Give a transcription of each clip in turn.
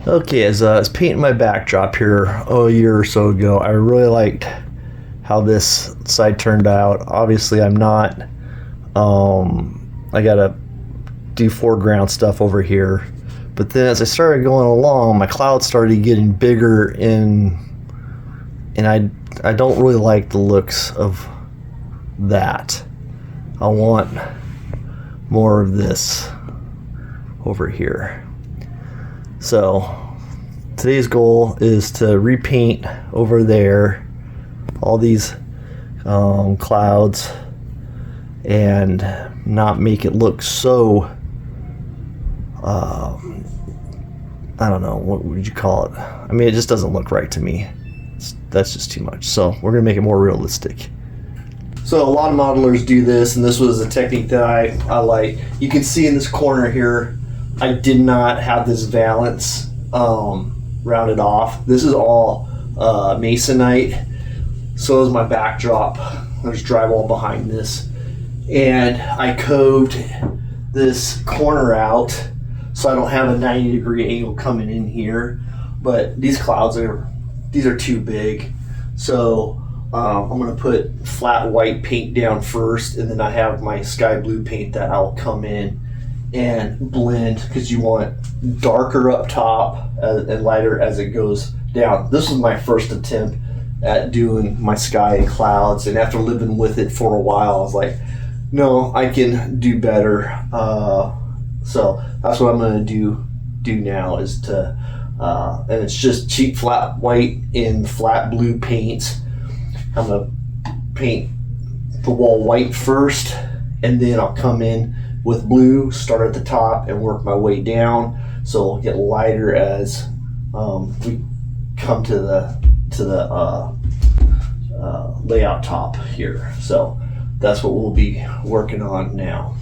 Okay, as I was painting my backdrop here a year or so ago, I really liked how this side turned out. Obviously, I'm not, I gotta do foreground stuff over here. But then as I started going along, my clouds started getting bigger and I don't really like the looks of that. I want more of this over here. So today's goal is to repaint over there all these clouds and not make it look so I don't know, what would you call it? I mean, it just doesn't look right to me. That's just too much. So we're gonna make it more realistic. So a lot of modelers do this, and this was a technique that I like. You can see in this corner here, I did not have this valance rounded off. This is all masonite. So is my backdrop. There's drywall behind this. And I coved this corner out so I don't have a 90-degree angle coming in here. But these clouds are too big. So I'm gonna put flat white paint down first, and then I have my sky blue paint that I'll come in and blend, because you want darker up top and lighter as it goes down. This was my first attempt at doing my sky and clouds, and after living with it for a while, I was like, no, I can do better. So that's what I'm gonna do now, is to and it's just cheap flat white and flat blue paints. I'm gonna paint the wall white first, and then I'll come in with blue, start at the top and work my way down, so it'll get lighter as we come to the layout top here. So that's what we'll be working on now.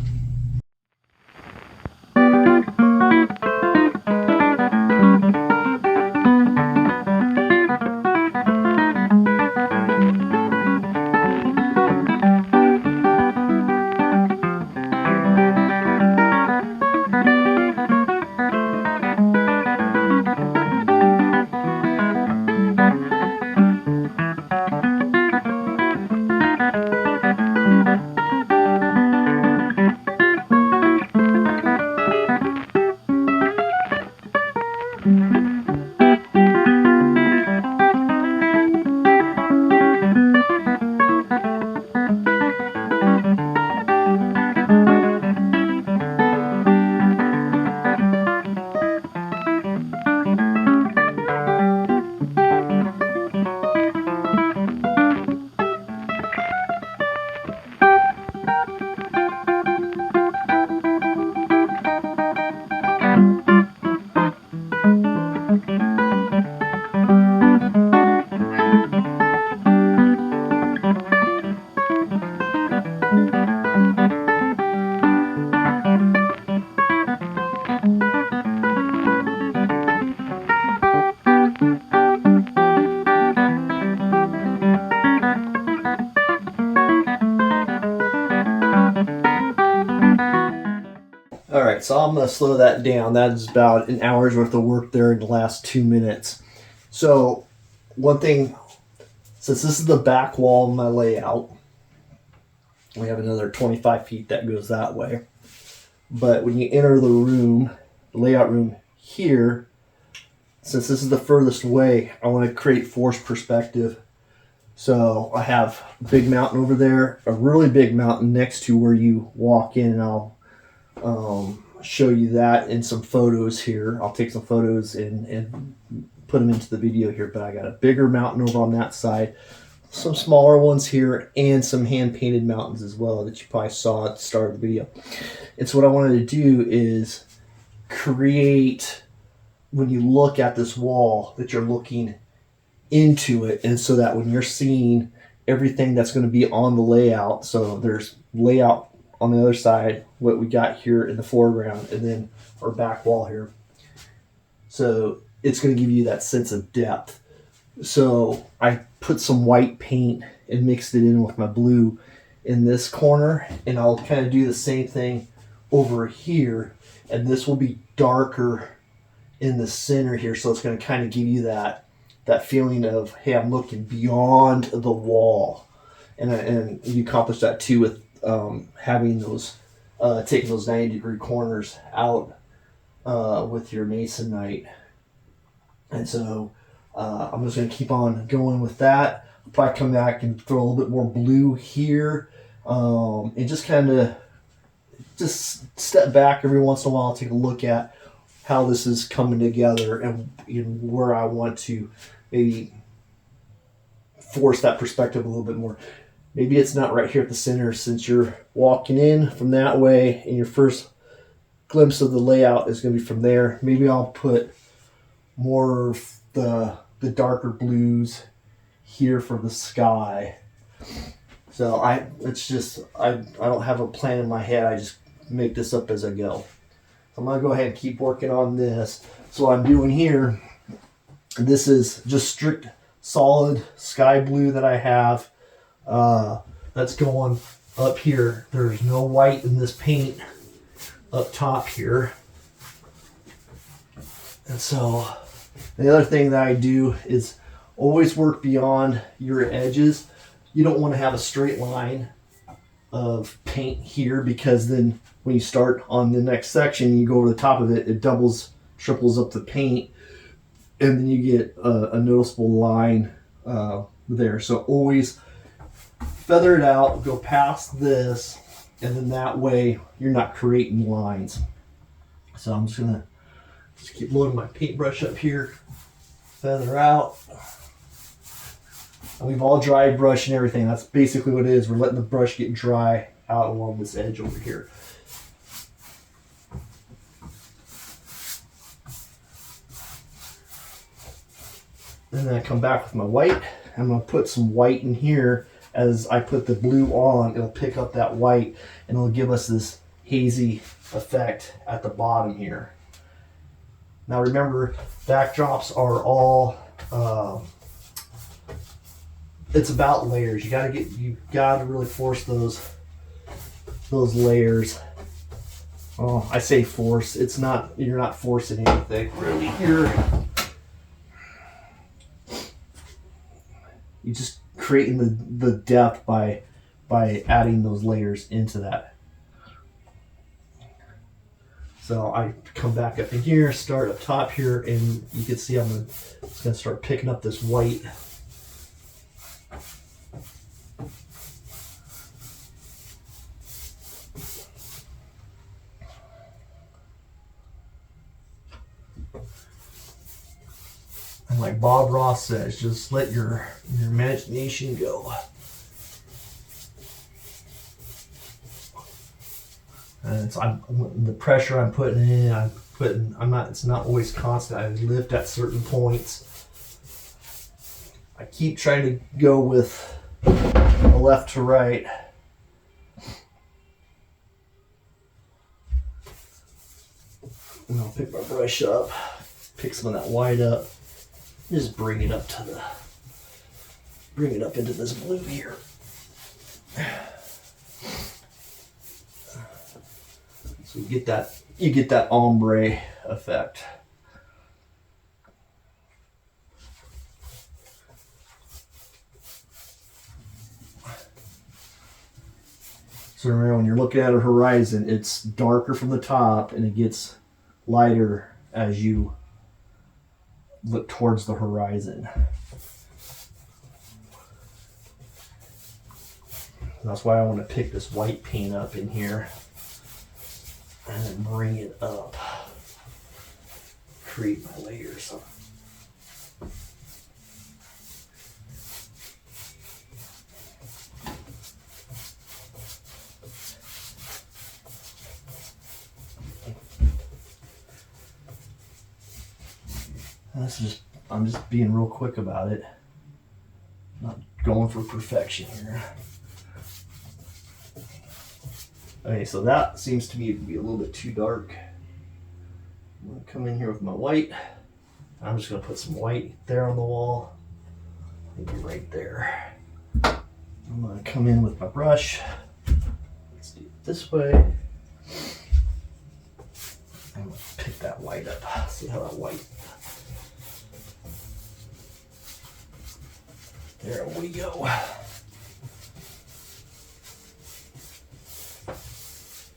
Alright, so I'm going to slow that down. That is about an hour's worth of work there in the last 2 minutes. So, one thing, since this is the back wall of my layout, we have another 25 feet that goes that way. But when you enter the room, the layout room here, since this is the furthest away, I want to create forced perspective. So I have a big mountain over there, a really big mountain next to where you walk in, and I'll show you that in some photos here. I'll take some photos and put them into the video here, but I got a bigger mountain over on that side, some smaller ones here, and some hand-painted mountains as well that you probably saw at the start of the video. And so what I wanted to do is create, when you look at this wall, that you're looking into it, and so that when you're seeing everything that's going to be on the layout, so there's layout on the other side, what we got here in the foreground, and then our back wall here. So it's going to give you that sense of depth. So I put some white paint and mixed it in with my blue in this corner, and I'll kind of do the same thing over here, and this will be darker in the center here, so it's going to kind of give you that feeling of, hey, I'm looking beyond the wall, and you accomplish that too with having those taking those 90-degree corners out with your masonite. And so I'm just going to keep on going with that. I'll probably come back and throw a little bit more blue here, and just kind of just step back every once in a while, take a look at how this is coming together and where I want to maybe force that perspective a little bit more. Maybe it's not right here at the center, since you're walking in from that way and your first glimpse of the layout is going to be from there. Maybe I'll put more of the darker blues here for the sky. So I don't have a plan in my head. I just make this up as I go. So I'm going to go ahead and keep working on this. So what I'm doing here, this is just strict solid sky blue that I have. That's going up here. There's no white in this paint up top here. And so the other thing that I do is always work beyond your edges. You don't want to have a straight line of paint here, because then when you start on the next section, you go over the top of it, it doubles, triples up the paint, and then you get a noticeable line there. So always feather it out, go past this, and then that way you're not creating lines. So I'm just gonna keep loading my paintbrush up here, feather out. And we've all dry brush and everything. That's basically what it is. We're letting the brush get dry out along this edge over here. And then I come back with my white. I'm going to put some white in here. As I put the blue on, it'll pick up that white and it'll give us this hazy effect at the bottom here. Now remember, backdrops are all it's about layers. You gotta really force those layers. Oh, I say force. It's not, you're not forcing anything really here. You just creating the depth by adding those layers into that. So I come back up in here, start up top here, and you can see I'm just gonna start picking up this white. And like Bob Ross says, just let your imagination go. And the pressure I'm putting in, it's not always constant. I lift at certain points. I keep trying to go with a left to right. And I'll pick my brush up, pick some of that white up. Just bring it up into this blue here. So you get that ombre effect. So remember, when you're looking at a horizon, it's darker from the top and it gets lighter as you look towards the horizon. That's why I want to pick this white paint up in here and then bring it up, create my layers. I'm just being real quick about it. Not going for perfection here. Okay, so that seems to me to be a little bit too dark. I'm gonna come in here with my white. I'm just gonna put some white there on the wall. Maybe right there. I'm gonna come in with my brush. Let's do it this way. I'm gonna pick that white up. See how that white. There we go.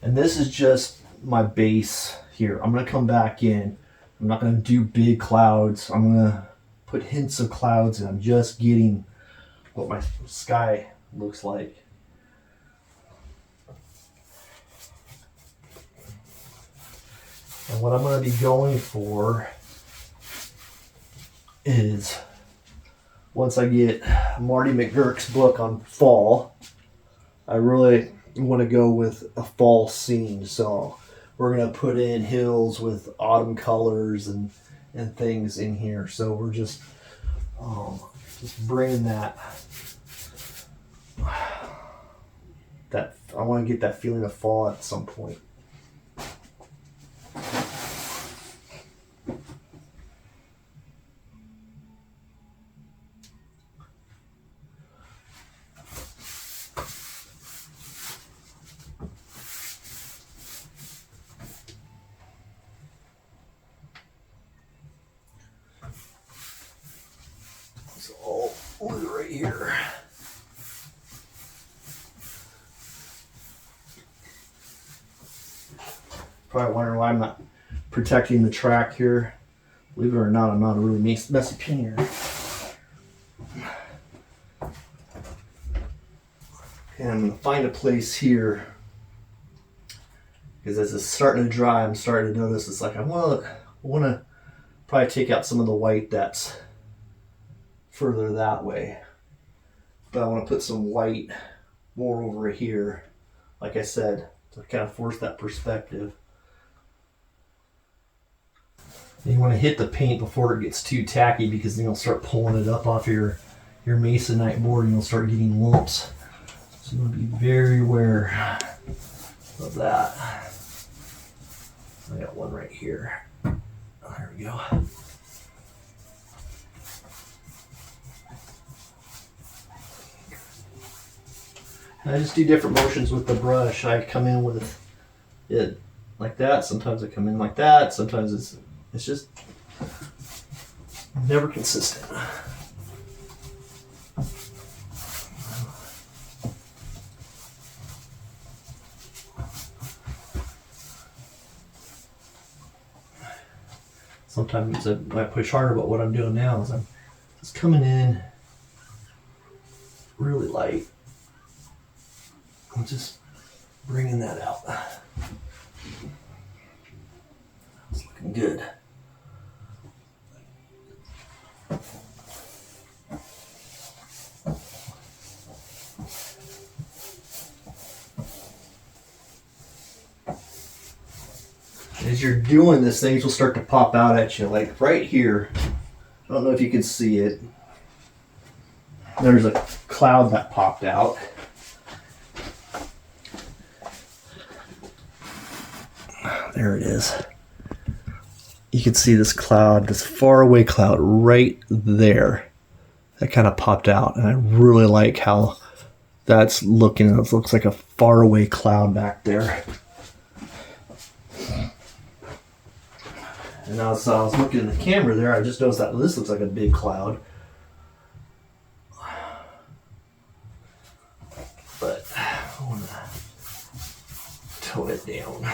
And this is just my base here. I'm gonna come back in. I'm not gonna do big clouds. I'm gonna put hints of clouds, and I'm just getting what my sky looks like. And what I'm going to be going for is, once I get Marty McGurk's book on fall, I really want to go with a fall scene. So we're going to put in hills with autumn colors and things in here. So we're just bringing that I want to get that feeling of fall at some point. It's all right here. Probably wondering why I'm not protecting the track here. Believe it or not, I'm not a really messy painter. And I'm going to find a place here, because as it's starting to dry, I'm starting to notice it's like I want to probably take out some of the white that's further that way. But I want to put some white more over here, like I said, to kind of force that perspective. And you want to hit the paint before it gets too tacky, because then you'll start pulling it up off your masonite board and you'll start getting lumps. So you want to be very aware of that. I got one right here. There we go. And I just do different motions with the brush. I come in with it like that. Sometimes I come in like that. Sometimes it's just never consistent. Sometimes I might push harder, but what I'm doing now is I'm just coming in really light. I'm just bringing that out. It's looking good. As you're doing this, things will start to pop out at you, like right here. I don't know if you can see it. There's a cloud that popped out. There it is. You can see this cloud, this faraway cloud right there. That kind of popped out, and I really like how that's looking. It looks like a faraway cloud back there. And as I was looking in the camera there, I just noticed that this looks like a big cloud. But I want to tone it down.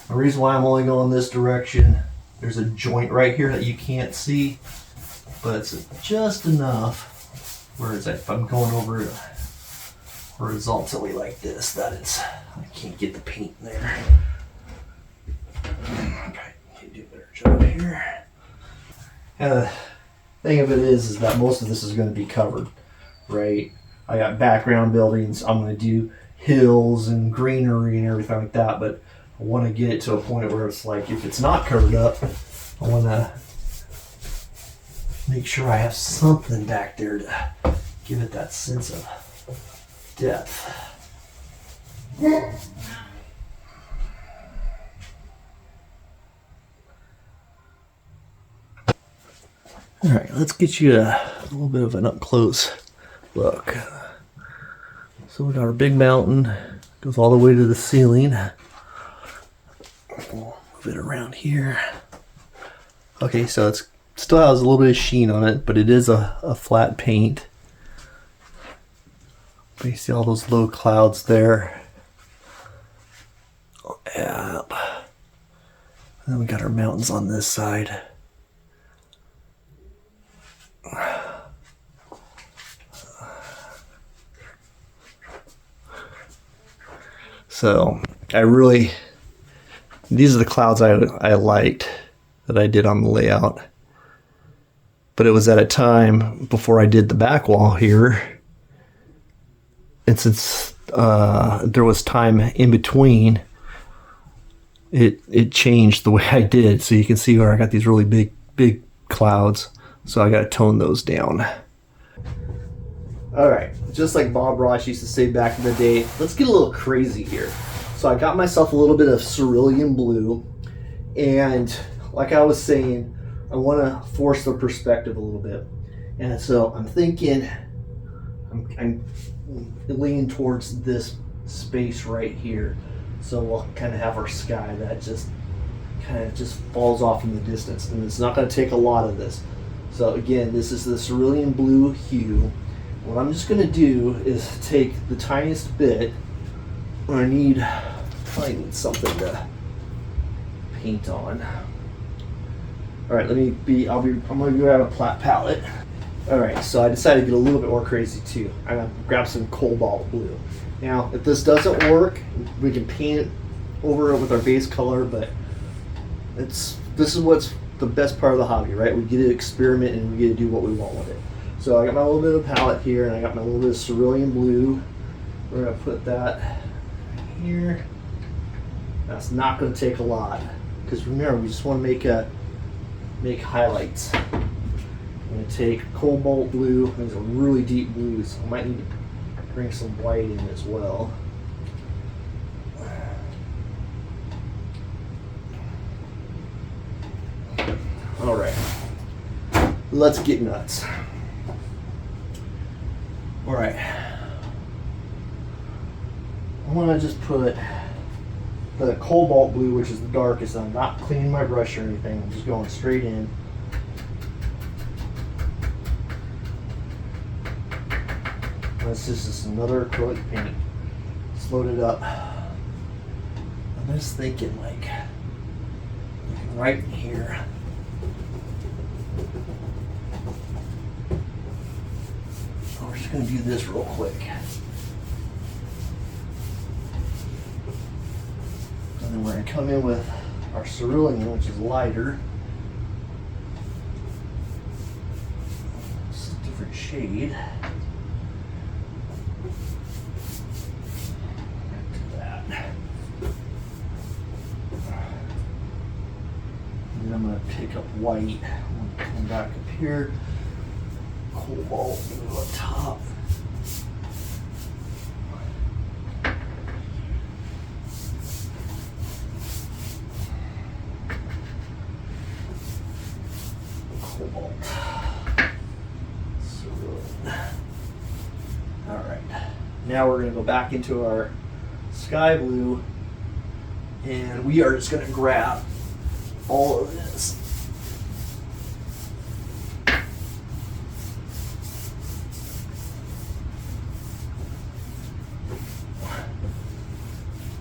The reason why I'm only going this direction, there's a joint right here that you can't see, but it's just enough where it's, if I'm going over it horizontally like this, that is, I can't get the paint in there. Okay, can do a better job here. And the thing of it is that most of this is going to be covered, right? I got background buildings, I'm going to do hills and greenery and everything like that, but I want to get it to a point where it's like, if it's not covered up, I want to make sure I have something back there to give it that sense of depth. All right, let's get you a little bit of an up close look. So we got our big mountain, Goes all the way to the ceiling. We'll move it around here. Okay, so it still has a little bit of sheen on it, but it is a flat paint. But you see all those low clouds there. Yep. And then we got our mountains on this side. So these are the clouds I liked that I did on the layout. But it was at a time before I did the back wall here. And since there was time in between, it changed the way I did. So you can see where I got these really big clouds. So I got to tone those down. All right, just like Bob Ross used to say back in the day, let's get a little crazy here. So I got myself a little bit of cerulean blue, and like I was saying, I want to force the perspective a little bit. And so I'm thinking, I'm leaning towards this space right here. So we'll kind of have our sky that just falls off in the distance, and it's not going to take a lot of this. So again, this is the cerulean blue hue. What I'm just going to do is take the tiniest bit. I need something to paint on. All right, I'm going to grab a flat palette. All right, so I decided to get a little bit more crazy too. I'm going to grab some cobalt blue. Now, if this doesn't work, we can paint it over it with our base color, but this is what's the best part of the hobby, right? We get to experiment and we get to do what we want with it. So I got my little bit of palette here, and I got my little bit of cerulean blue. We're gonna put that right here. That's not gonna take a lot, because remember, we just want to make highlights. I'm gonna take cobalt blue. These are really deep blues. I might need to bring some white in as well. All right, let's get nuts. All right, I want to just put the cobalt blue, which is the darkest. I'm not cleaning my brush or anything. I'm just going straight in. This is just another acrylic paint. Let's load it up. I'm just thinking, like, right in here. We're just going to do this real quick. And then we're going to come in with our cerulean, which is lighter. It's a different shade. Back to that. And then I'm going to pick up white. I'm going to come back up here. Cobalt blue up top. Cobalt. All right. Now we're going to go back into our sky blue, and we are just going to grab all of this.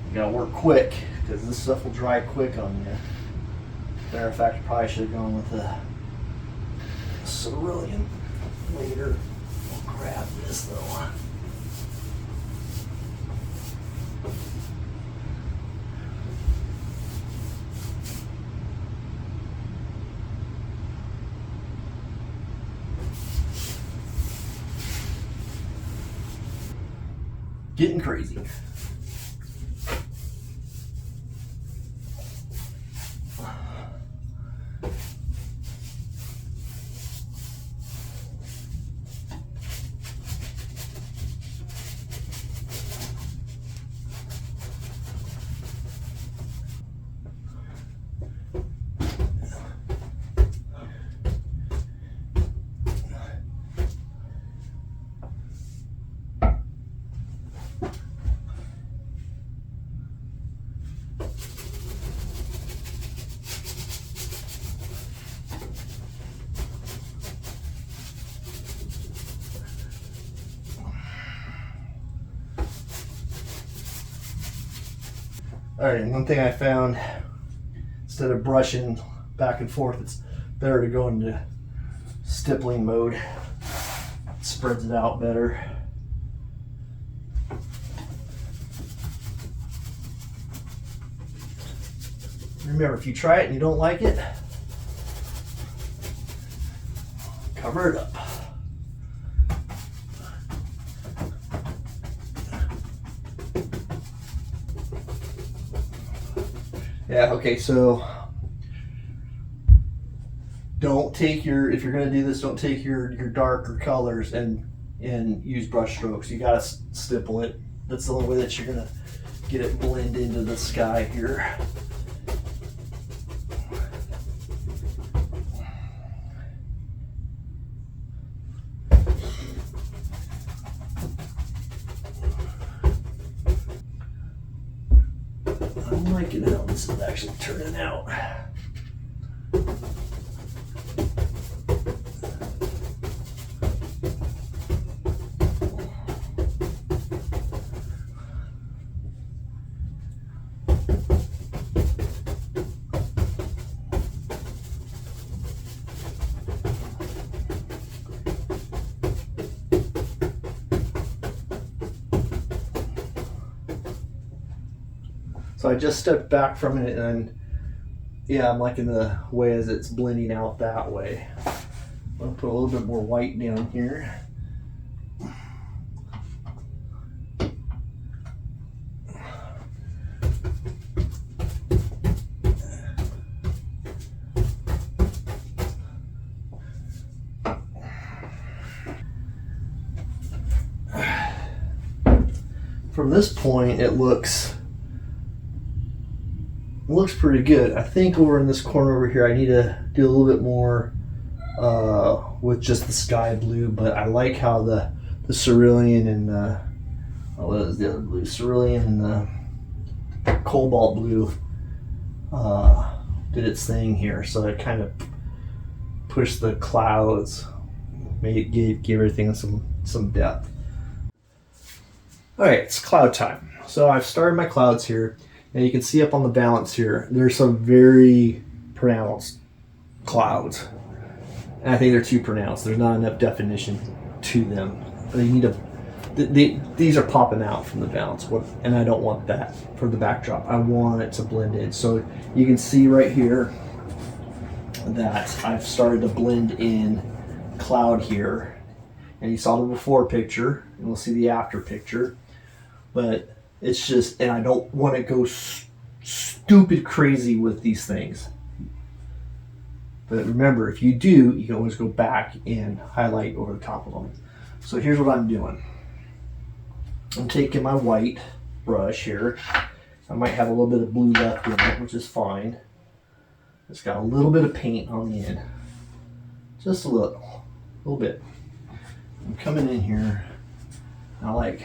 You gotta work quick, because this stuff will dry quick on you. Matter of fact, I probably should have gone with the cerulean later. I'll grab this though. Getting crazy. All right, and one thing I found, instead of brushing back and forth, it's better to go into stippling mode. It spreads it out better. Remember, if you try it and you don't like it, cover it up. Yeah, okay, so don't take your, if you're gonna do this, don't take your darker colors and use brush strokes. You gotta stipple it. That's the only way that you're gonna get it blend into the sky here. I'm liking how this is actually turning out. So I just stepped back from it, and yeah, I'm liking the way as it's blending out that way. I'm gonna put a little bit more white down here. From this point, it looks pretty good. I think over in this corner over here, I need to do a little bit more with just the sky blue, but I like how the cerulean and what is the other blue? Cerulean and the cobalt blue did its thing here. So it kind of pushed the clouds, gave everything some depth. All right, it's cloud time. So I've started my clouds here. And you can see up on the balance here, there's some very pronounced clouds. And I think they're too pronounced. There's not enough definition to them. They need to, these are popping out from the balance, and I don't want that for the backdrop. I want it to blend in. So you can see right here that I've started to blend in cloud here. And you saw the before picture, and we'll see the after picture. But it's just, and I don't want to go stupid crazy with these things. But remember, if you do, you can always go back and highlight over the top of them. So here's what I'm doing. I'm taking my white brush here. I might have a little bit of blue left in it, which is fine. It's got a little bit of paint on the end. Just a little bit. I'm coming in here, and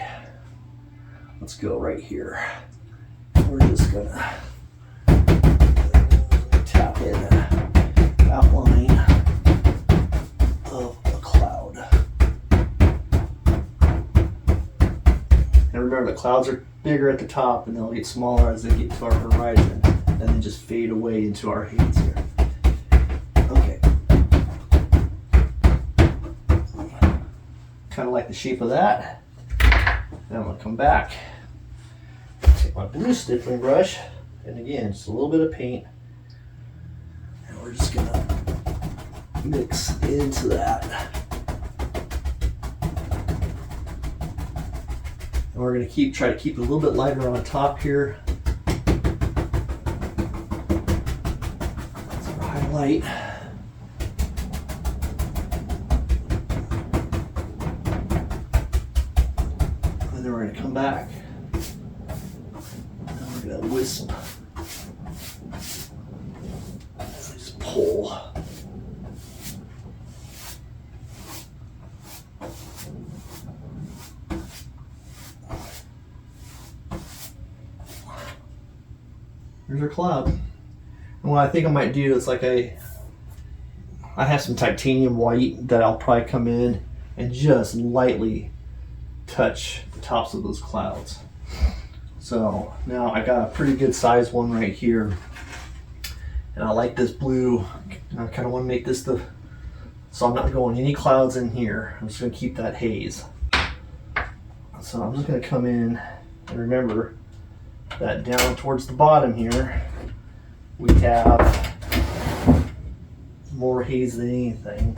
let's go right here. We're just gonna tap in an outline of a cloud. And remember, the clouds are bigger at the top and they'll get smaller as they get to our horizon and then just fade away into our haze here. Okay. Kind of like the shape of that. Then I'm going to come back, take my blue stippling brush, and again, just a little bit of paint, and we're just going to mix into that. And we're going to try to keep it a little bit lighter on top here. Let's highlight. We're going to come back and we're going to wisp. Just pull. Here's our cloud. And what I think I might do is I have some titanium white that I'll probably come in and just lightly touch the tops of those clouds. So now I got a pretty good size one right here. And I like this blue. I kind of want to make this so I'm not going any clouds in here. I'm just going to keep that haze. So I'm just going to come in and remember that down towards the bottom here, we have more haze than anything.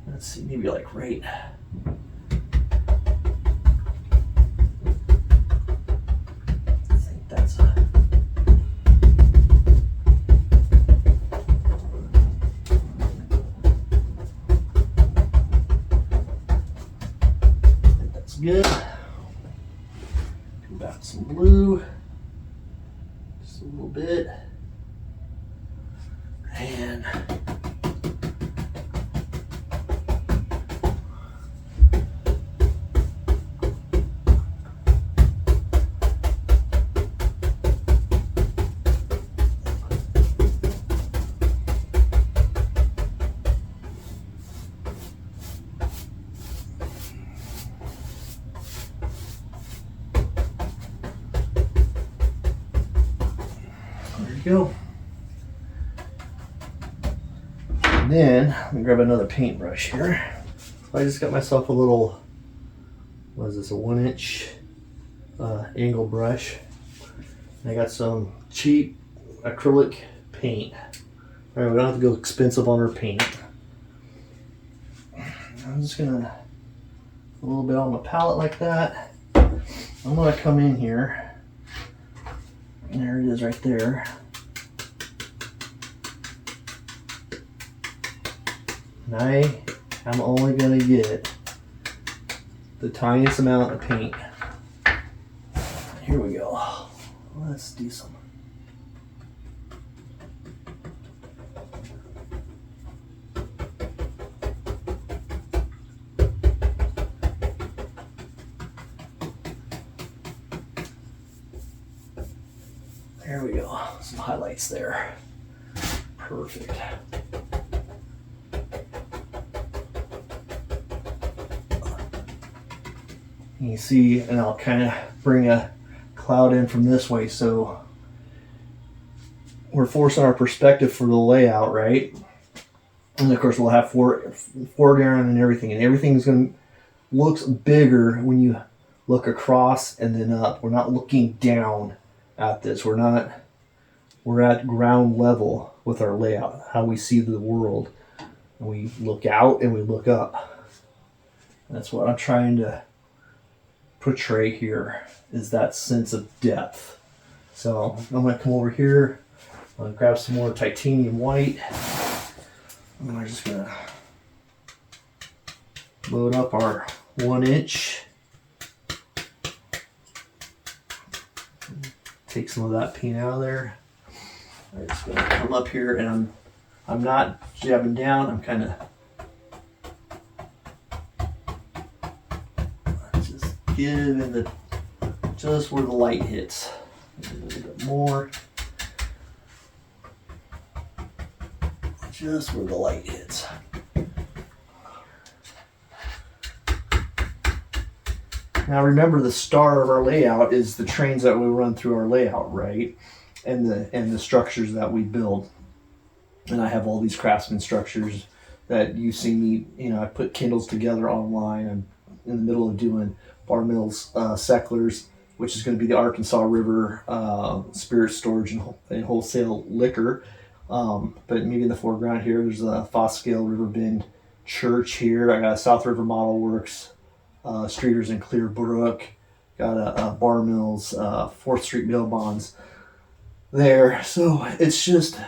Let's see, maybe like right. I think that's good. Come back some blue, just a little bit, and go. And then let me grab another paintbrush here. So I just got myself a little, what is this, a 1-inch angle brush. And I got some cheap acrylic paint. All right, we don't have to go expensive on our paint. I'm just gonna a little bit on my palette like that. I'm gonna come in here. And there it is right there. And I am only going to get the tiniest amount of paint. Here we go. Let's do some. There we go. Some highlights there. Perfect. You see, and I'll kind of bring a cloud in from this way, so we're forcing our perspective for the layout, right? And of course we'll have foreground and everything's going to looks bigger when you look across and then up. We're not looking down at this. We're at ground level with our layout, how we see the world. And we look out and we look up. That's what I'm trying to portray here, is that sense of depth. So I'm going to come over here, I'm going to grab some more titanium white, and we're just going to load up our 1-inch. Take some of that paint out of there. I'm just going to come up here, and I'm not jabbing down, I'm kind of give in the just where the light hits. A little bit more. Just where the light hits. Now remember, the star of our layout is the trains that we run through our layout, right? And the structures that we build. And I have all these Craftsman structures that you see me, I put Kindles together online. I'm in the middle of doing Bar Mills Secklers, which is going to be the Arkansas River spirit storage and wholesale liquor. But maybe in the foreground here, there's a FOS Scale River Bend Church here. I got a South River Modelworks, Streeters in Clearbrook. Got a Bar Mills 4th Street Mail Bonds there. So it's just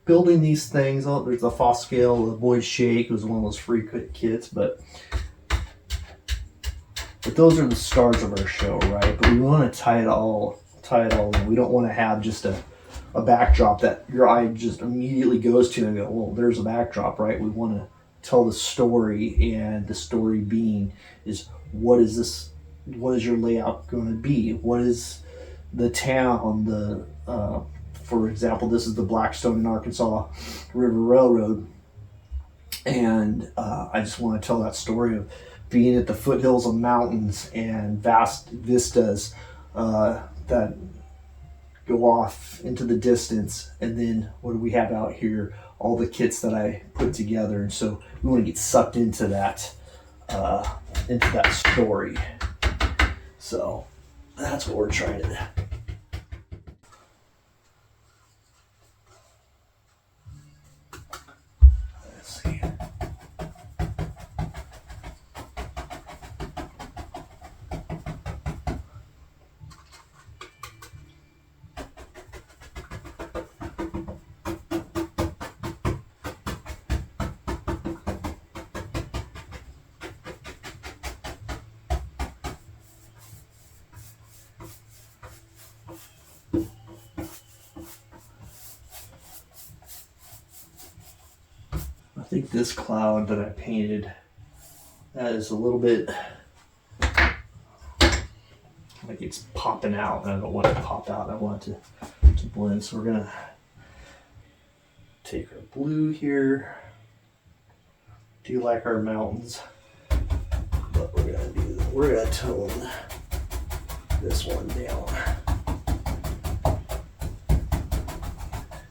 building these things. Oh, there's the FOS Scale, the Boys Shake. It was one of those free kits, but those are the stars of our show, right? But we want to tie it all in. We don't want to have just a backdrop that your eye just immediately goes to and go, well, there's a backdrop, right? We want to tell the story, and the story being is, what is your layout going to be? What is the town? For example, this is the Blackstone and Arkansas River Railroad. And I just want to tell that story of being at the foothills of mountains and vast vistas that go off into the distance. And then what do we have out here? All the kits that I put together. And so we want to get sucked into that story. So that's what we're trying to do. Let's see. I think this cloud that I painted, that is a little bit like it's popping out, and I don't want it to pop out. I want it to blend. So we're gonna take our blue here. Do like our mountains, but we're gonna tone this one down.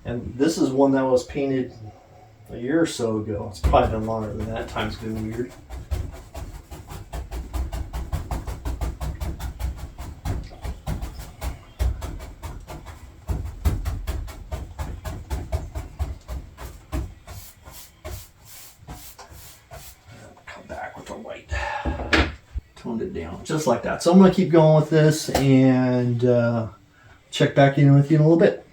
And this is one that was painted a year or so ago. It's probably been longer than that. Time's been weird. Come back with the white. Toned it down just like that. So I'm going to keep going with this and check back in with you in a little bit.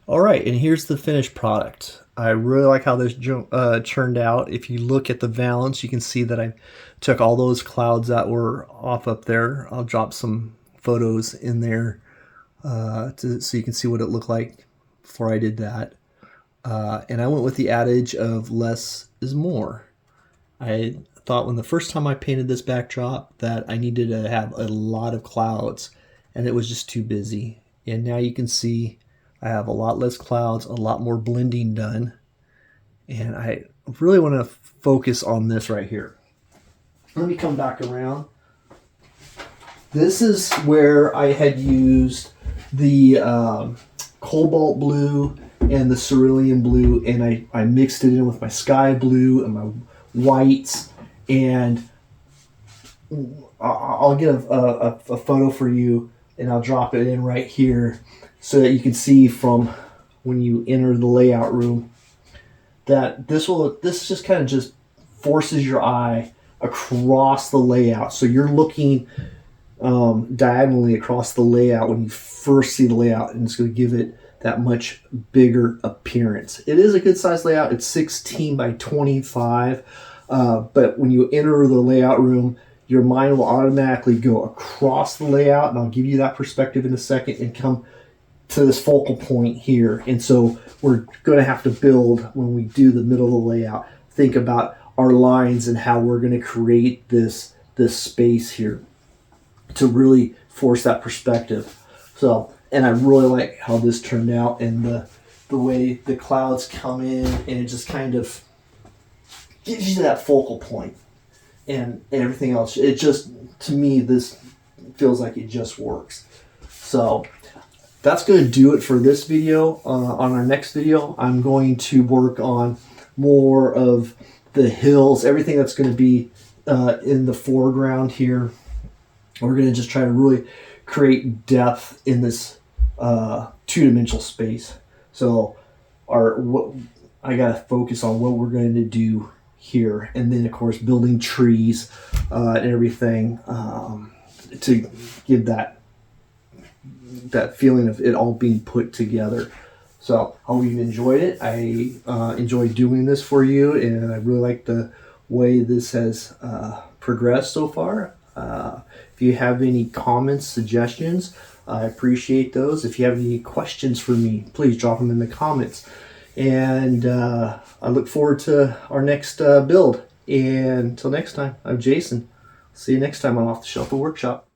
All right, and here's the finished product. I really like how this turned out. If you look at the valance, you can see that I took all those clouds that were off up there. I'll drop some photos in there so you can see what it looked like before I did that. And I went with the adage of less is more. I thought when the first time I painted this backdrop that I needed to have a lot of clouds, and it was just too busy. And now you can see I have a lot less clouds, a lot more blending done. And I really want to focus on this right here. Let me come back around. This is where I had used the cobalt blue and the cerulean blue, and I mixed it in with my sky blue and my whites. And I'll get a photo for you, and I'll drop it in right here, so that you can see from when you enter the layout room that this just kind of just forces your eye across the layout. So you're looking diagonally across the layout when you first see the layout, and it's going to give it that much bigger appearance. It is a good size layout. It's 16 by 25, but when you enter the layout room, your mind will automatically go across the layout, and I'll give you that perspective in a second, and come to this focal point here. And so we're going to have to build, when we do the middle of the layout, think about our lines and how we're going to create this space here to really force that perspective. So, and I really like how this turned out, and the way the clouds come in, and it just kind of gives you that focal point, and everything else. It just, to me, this feels like it just works. So that's going to do it for this video. On our next video, I'm going to work on more of the hills, everything that's going to be in the foreground here. We're going to just try to really create depth in this two-dimensional space. So I got to focus on what we're going to do here, and then of course building trees and everything to give that feeling of it all being put together. So I hope you've enjoyed it. I enjoyed doing this for you, and I really like the way this has progressed so far. If you have any comments, suggestions, I appreciate those. If you have any questions for me, please drop them in the comments. And I look forward to our next build. And until next time, I'm Jason. See you next time on Off the Shelf Workshop.